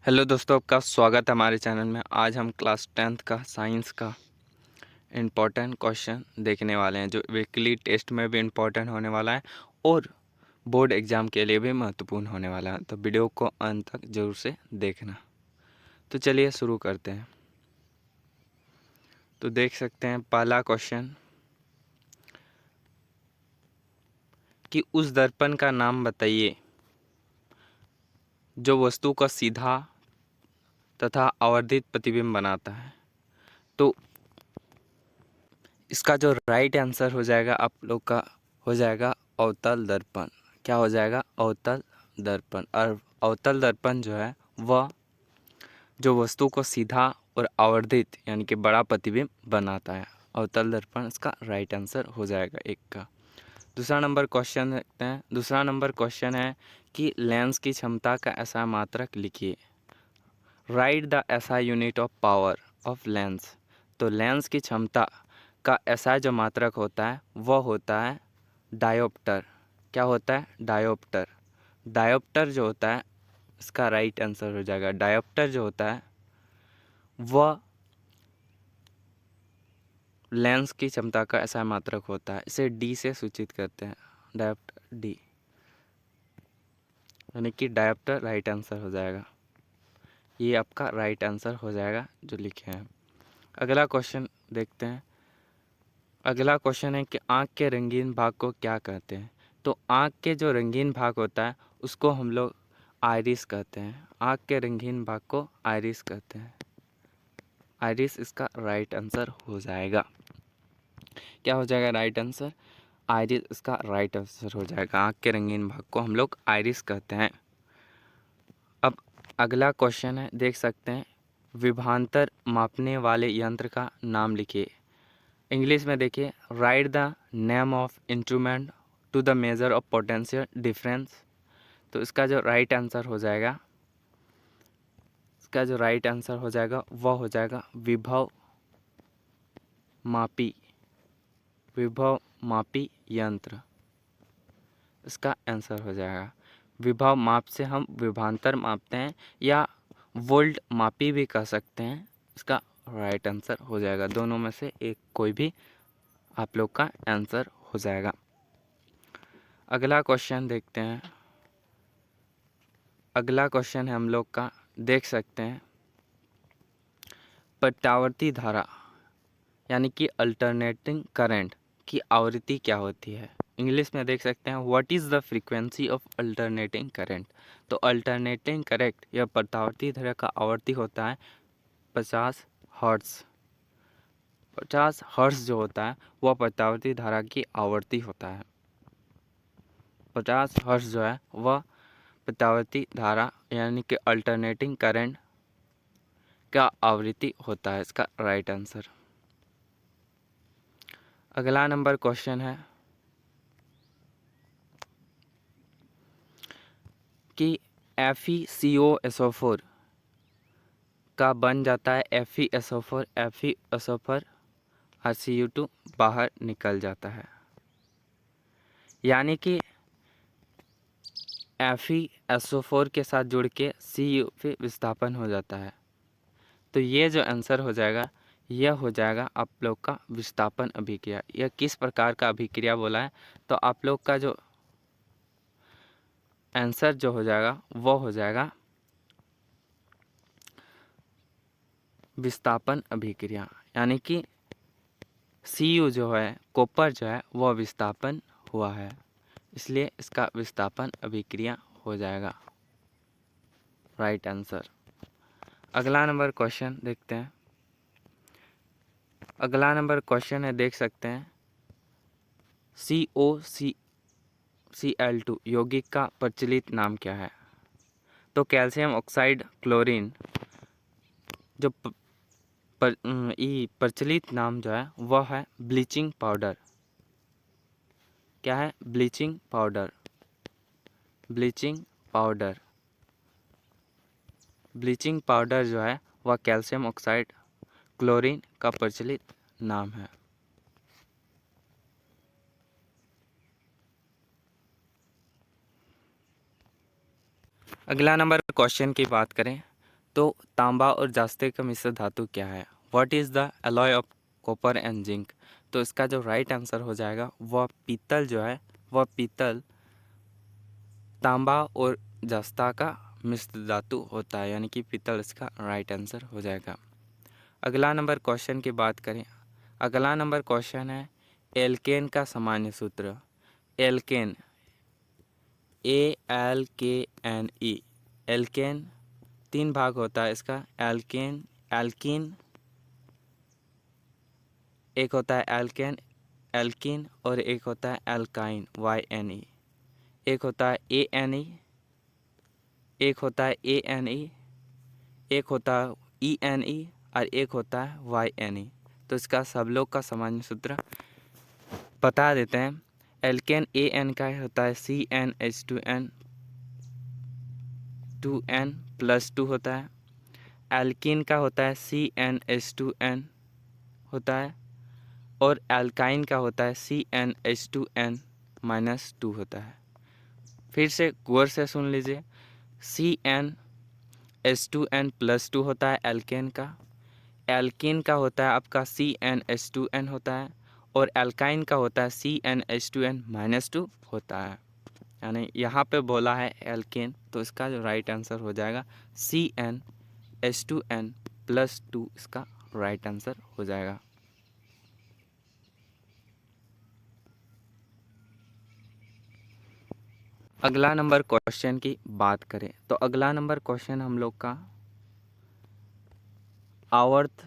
Hello दोस्तों, आपका स्वागत है हमारे चैनल में। आज हम क्लास 10th का साइंस का इम्पोर्टेंट क्वेश्चन देखने वाले हैं, जो वीकली टेस्ट में भी इम्पोर्टेंट होने वाला है और बोर्ड एग्ज़ाम के लिए भी महत्वपूर्ण होने वाला है। तो वीडियो को अंत तक ज़रूर से देखना। तो चलिए शुरू करते हैं। तो देख सकते हैं पहला क्वेश्चन कि उस दर्पण का नाम बताइए जो वस्तु का सीधा तथा आवर्धित प्रतिबिंब बनाता है। तो इसका जो राइट आंसर हो जाएगा आप लोग का हो जाएगा अवतल दर्पण। क्या हो जाएगा? अवतल दर्पण। और अवतल दर्पण जो है वह जो वस्तु को सीधा और आवर्धित यानी कि बड़ा प्रतिबिंब बनाता है। अवतल दर्पण इसका राइट आंसर हो जाएगा एक का। दूसरा नंबर क्वेश्चन देखते हैं। दूसरा नंबर क्वेश्चन है कि लेंस की क्षमता का ऐसा मात्रक लिखिए। Right the SI unit of power of lens. तो लेंस की क्षमता का एसआई जो मात्रक होता है वह होता है डायोप्टर। क्या होता है? डायोप्टर। डायोप्टर जो होता है इसका राइट आंसर हो जाएगा। डायोप्टर जो होता है वह लेंस की क्षमता का एसआई मात्रक होता है। इसे डी से सूचित करते हैं। डायोप्टर डी, यानी कि डायोप्टर राइट आंसर हो जाएगा। ये आपका राइट आंसर हो जाएगा जो लिखे हैं। अगला क्वेश्चन देखते हैं। अगला क्वेश्चन है कि आँख के रंगीन भाग को क्या कहते हैं। तो आँख के जो रंगीन भाग होता है उसको हम लोग आइरिस कहते हैं। आँख के रंगीन भाग को आइरिस कहते हैं। आइरिस इसका राइट आंसर हो जाएगा। क्या हो जाएगा राइट आंसर? आइरिस इसका राइट आंसर हो जाएगा। आँख के रंगीन भाग को हम लोग आइरिस कहते हैं। अब अगला क्वेश्चन है, देख सकते हैं, विभवांतर मापने वाले यंत्र का नाम लिखिए। इंग्लिश में देखिए, write the name of instrument to the measure of potential difference. तो इसका जो राइट आंसर हो जाएगा, इसका जो राइट आंसर हो जाएगा वह हो जाएगा विभव मापी। विभव मापी यंत्र इसका आंसर हो जाएगा। विभव माप से हम विभवांतर मापते हैं या वोल्ट मापी भी कह सकते हैं। इसका राइट आंसर हो जाएगा। दोनों में से एक कोई भी आप लोग का आंसर हो जाएगा। अगला क्वेश्चन देखते हैं। अगला क्वेश्चन है हम लोग का, देख सकते हैं, प्रत्यावर्ती धारा यानी कि अल्टरनेटिंग करंट की आवृत्ति क्या होती है। इंग्लिश में देख सकते हैं, what is the frequency of alternating current. तो अल्टरनेटिंग करंट या प्रत्यावर्ती धारा का आवृत्ति होता है 50 हर्ट्ज। 50 हर्ट्ज जो होता है वह प्रत्यावर्ती धारा की आवृत्ति होता है। 50 हर्ट्ज जो है वह प्रत्यावर्ती धारा यानी कि अल्टरनेटिंग करंट का आवृत्ति होता है। इसका राइट आंसर। अगला नंबर क्वेश्चन है कि FeCO SO4 का बन जाता है FeSO4। FeSO4 HCU2 बाहर निकल जाता है, यानी कि FeSO4 के साथ जुड़ के CU पे विस्थापन हो जाता है। तो ये जो आंसर हो जाएगा यह हो जाएगा आप लोग का विस्थापन अभिक्रिया। यह किस प्रकार का अभिक्रिया बोला है, तो आप लोग का जो आंसर जो हो जाएगा वो हो जाएगा विस्थापन अभिक्रिया, यानी कि CU जो है, कॉपर जो है, वह विस्थापन हुआ है, इसलिए इसका विस्थापन अभिक्रिया हो जाएगा राइट आंसर। अगला नंबर क्वेश्चन देखते हैं। अगला नंबर क्वेश्चन है, देख सकते हैं, COCl2 यौगिक का प्रचलित नाम क्या है। तो कैल्शियम ऑक्साइड क्लोरीन जो प्रचलित नाम जो है वह है ब्लीचिंग पाउडर। क्या है? Bleaching powder. Bleaching powder. Bleaching powder जो है वह कैल्शियम ऑक्साइड क्लोरीन का प्रचलित नाम है। अगला नंबर क्वेश्चन की बात करें तो तांबा और जास्ते का मिश्र धातु क्या है? What is the alloy of copper and zinc? तो इसका जो राइट आंसर हो जाएगा वह पीतल जो है, वह पीतल तांबा और जस्ता का मिश्र धातु होता है, यानी कि पीतल इसका राइट आंसर हो जाएगा। अगला नंबर क्वेश्चन की बात करें, अगला नंबर क्वेश्चन है एल्केन का सामान्य सूत्र। एल्केन, ALKNE, एल्केन 3 भाग होता है इसका। एल्केन, एल्कीन, एक होता है एल्केन, एल्कीन, और एक होता है एल्काइन, YNE। एक होता है ANE, एक होता है ANE, एक होता है ENE, और एक होता है YNE। तो इसका सब लोग का सामान्य सूत्र बता देते हैं। एल्केन AN का होता है CnH2n, 2n+2 होता है। एल्कीन का होता है CnH2n होता है, और एल्काइन का होता है CnH2n-2 होता है। फिर से गौर से सुन लीजिए, CnH2n+2 होता है एल्केन का, एल्कीन का होता है आपका CnH2n होता है, और एल्काइन का होता है CnH2n-2 होता है। यानी यहाँ पे बोला है एल्केन, तो इसका जो राइट आंसर हो जाएगा CnH2n+2 इसका राइट आंसर हो जाएगा। अगला नंबर क्वेश्चन की बात करें तो अगला नंबर क्वेश्चन हम लोग का आवर्त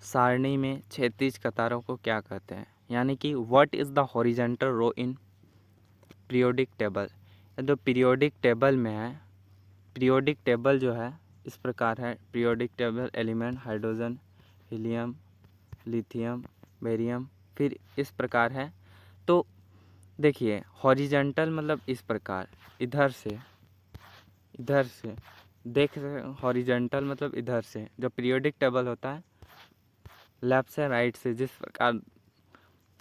सारणी में क्षैतिज कतारों को क्या कहते हैं, यानी कि what is the horizontal row in periodic table. जो पीरियोडिक टेबल में है, पीरियोडिक टेबल जो है इस प्रकार है। Periodic table element hydrogen, helium, lithium, barium, फिर इस प्रकार है। तो देखिए हॉरिजॉन्टल मतलब इस प्रकार, इधर से देख रहे, हॉरिजॉन्टल मतलब इधर से। जो पीरियोडिक टेबल होता है लेफ्ट से राइट से जिस प्रकार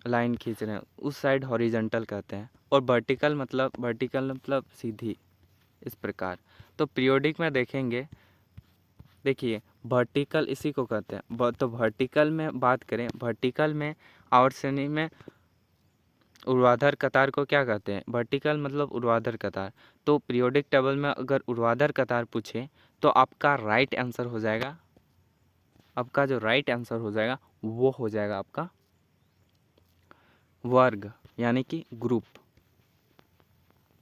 लाइन खींच रहे हैं उस साइड हॉरिजॉन्टल कहते हैं, और वर्टिकल मतलब सीधी, इस प्रकार। तो पीरियोडिक में देखेंगे, देखिए वर्टिकल इसी को कहते हैं। तो वर्टिकल में बात करें, वर्टिकल में आवर्त श्रेणी में ऊर्ध्वाधर कतार को क्या कहते हैं? वर्टिकल मतलब ऊर्ध्वाधर कतार। तो पीरियोडिक टेबल में अगर ऊर्ध्वाधर कतार पूछे तो आपका राइट आंसर हो जाएगा, आपका जो राइट आंसर हो जाएगा वो हो जाएगा आपका वर्ग, यानी कि ग्रुप।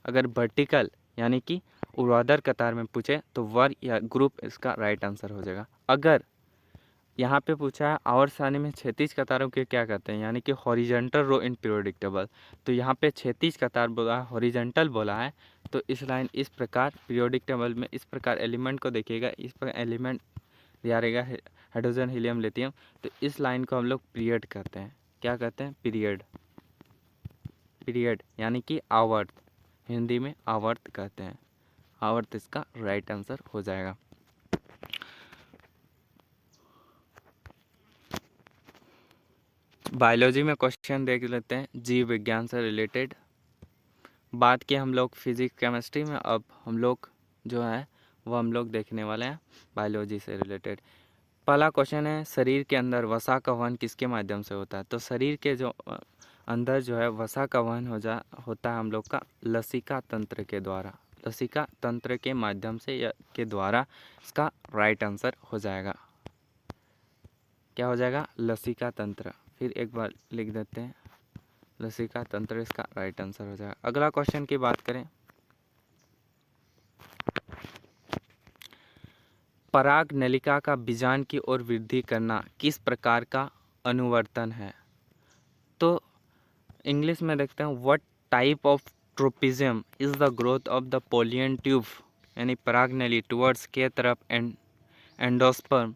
अगर वर्टिकल यानी कि ऊर्ध्वाधर कतार में पूछे तो वर्ग या ग्रुप इसका राइट आंसर हो जाएगा। अगर यहाँ पे पूछा है आवर्त सारणी में क्षैतिज कतारों के क्या कहते हैं, यानी कि horizontal row in periodic table, तो यहाँ पे क्षैतिज कतार बोला है, हॉरिजॉन्टल बोला है। तो इस लाइन इस प्रकार पीरियोडिक टेबल में इस प्रकार एलिमेंट को देखिएगा, इस प्रकार एलिमेंट दिया रहेगा हाइड्रोजन, हीलियम, लिथियम। तो इस लाइन को हम लोग पीरियड कहते हैं। क्या कहते हैं? पीरियड, पीरियड यानी कि आवर्त, हिंदी में आवर्त कहते हैं। आवर्त इसका राइट आंसर हो जाएगा। बायोलॉजी में क्वेश्चन देख लेते हैं जीव विज्ञान से रिलेटेड। बात की हम लोग फिजिक्स केमिस्ट्री में, अब हम लोग जो है वो हम लोग देखने वाले हैं बायोलॉजी से रिलेटेड। पहला क्वेश्चन है शरीर के अंदर वसा का वहन किसके माध्यम से होता है? तो शरीर के जो अंदर जो है वसा का वहन होता है हम लोग का लसिका तंत्र के द्वारा, लसिका तंत्र के माध्यम से के द्वारा इसका राइट आंसर हो जाएगा। क्या हो जाएगा? लसिका तंत्र। फिर एक बार लिख देते हैं, लसिका तंत्र इसका राइट आंसर हो जाएगा। अगला क्वेश्चन की बात करें, पराग नलिका का बीजांड की ओर वृद्धि करना किस प्रकार का अनुवर्तन है? तो इंग्लिश में देखते हैं what type of tropism is the growth of the pollen tube, यानी पराग नली टुवर्ड्स के तरफ एंडोस्पर्म।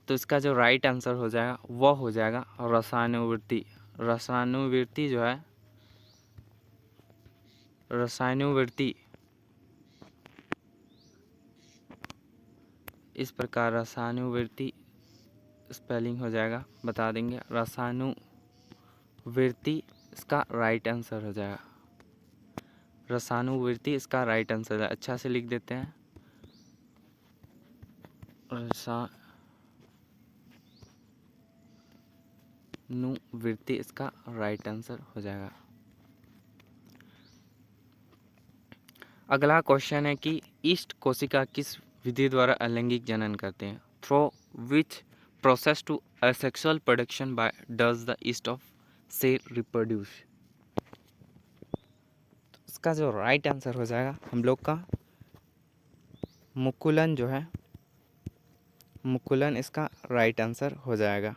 तो इसका जो राइट आंसर हो जाएगा वह हो जाएगा रसायनोवृत्ति। रसायनोवृत्ति जो है, रसायनोवृत्ति इस प्रकार रसायनोवृत्ति स्पेलिंग हो जाएगा, बता देंगे। रसायनोवृत्ति इसका राइट आंसर हो जाएगा। रसायनोवृत्ति इसका राइट आंसर है, अच्छा से लिख देते हैं। रसानुवृत्ति इसका राइट आंसर हो जाएगा। अगला क्वेश्चन है कि ईस्ट कोशिका किस विधि द्वारा अलैंगिक जनन करते हैं? Through which process to asexual production by does the yeast of cell reproduce? इसका जो राइट आंसर हो जाएगा हम लोग का मुकुलन जो है, मुकुलन इसका राइट आंसर हो जाएगा।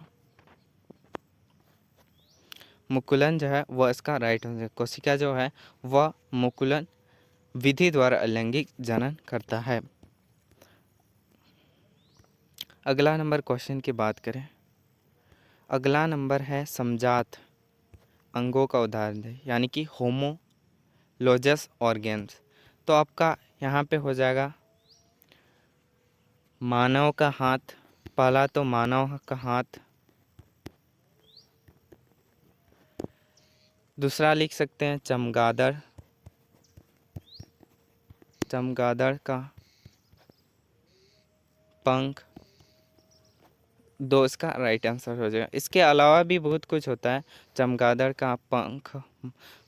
मुकुलन जो है वह इसका राइट आंसर, कोशिका जो है वह मुकुलन विधि द्वारा अलैंगिक जनन करता है। अगला नंबर क्वेश्चन की बात करें, अगला नंबर है समजात अंगों का उदाहरण है, यानी कि होमोलोजस ऑर्गेन्स। तो आपका यहाँ पे हो जाएगा मानव का हाथ, पहला तो मानव का हाथ, दूसरा लिख सकते हैं चमगादड़, चमगादड़ का पंख, दो इसका राइट आंसर हो जाएगा। इसके अलावा भी बहुत कुछ होता है, चमगादड़ का पंख,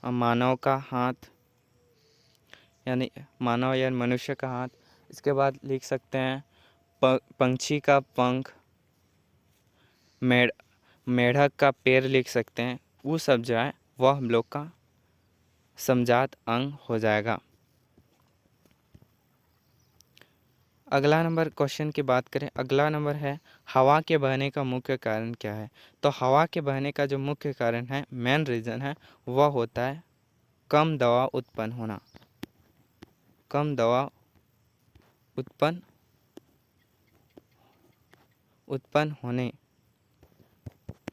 मानव का हाथ यानी मानव या मनुष्य का हाथ, इसके बाद लिख सकते हैं पंछी का पंख, मेढक का पैर लिख सकते हैं। वो सब जो है वह हम लोग का समजात अंग हो जाएगा। अगला नंबर क्वेश्चन की बात करें, अगला नंबर है हवा के बहने का मुख्य कारण क्या है? तो हवा के बहने का जो मुख्य कारण है, मेन रीज़न है, वह होता है कम दबाव उत्पन्न होना, कम दबाव उत्पन्न होने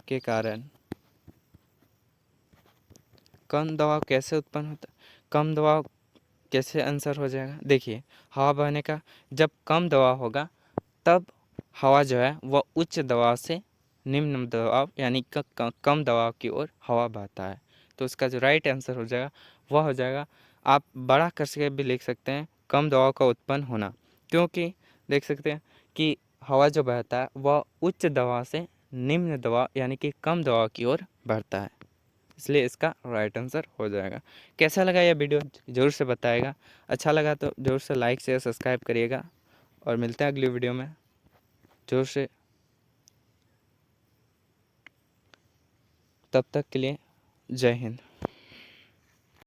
के कारण। कम दबाव कैसे उत्पन्न होता है, कम दबाव कैसे आंसर हो जाएगा? देखिए, हवा बहने का जब कम दबाव होगा तब हवा जो है वह उच्च दबाव से निम्न दबाव यानी कम दबाव की ओर हवा बहता है। तो इसका जो राइट आंसर हो जाएगा वह हो जाएगा, आप बड़ा करके भी लिख सकते हैं, कम दबाव का उत्पन्न होना, क्योंकि देख सकते हैं कि हवा जो बहता है वह उच्च दबाव से निम्न दबाव यानी कि कम दबाव की ओर बढ़ता है, इसलिए इसका राइट आंसर हो जाएगा। कैसा लगा यह वीडियो ज़रूर से बताएगा, अच्छा लगा तो ज़रूर से लाइक शेयर सब्सक्राइब करिएगा और मिलते हैं अगली वीडियो में। ज़रूर से, तब तक के लिए जय हिंद।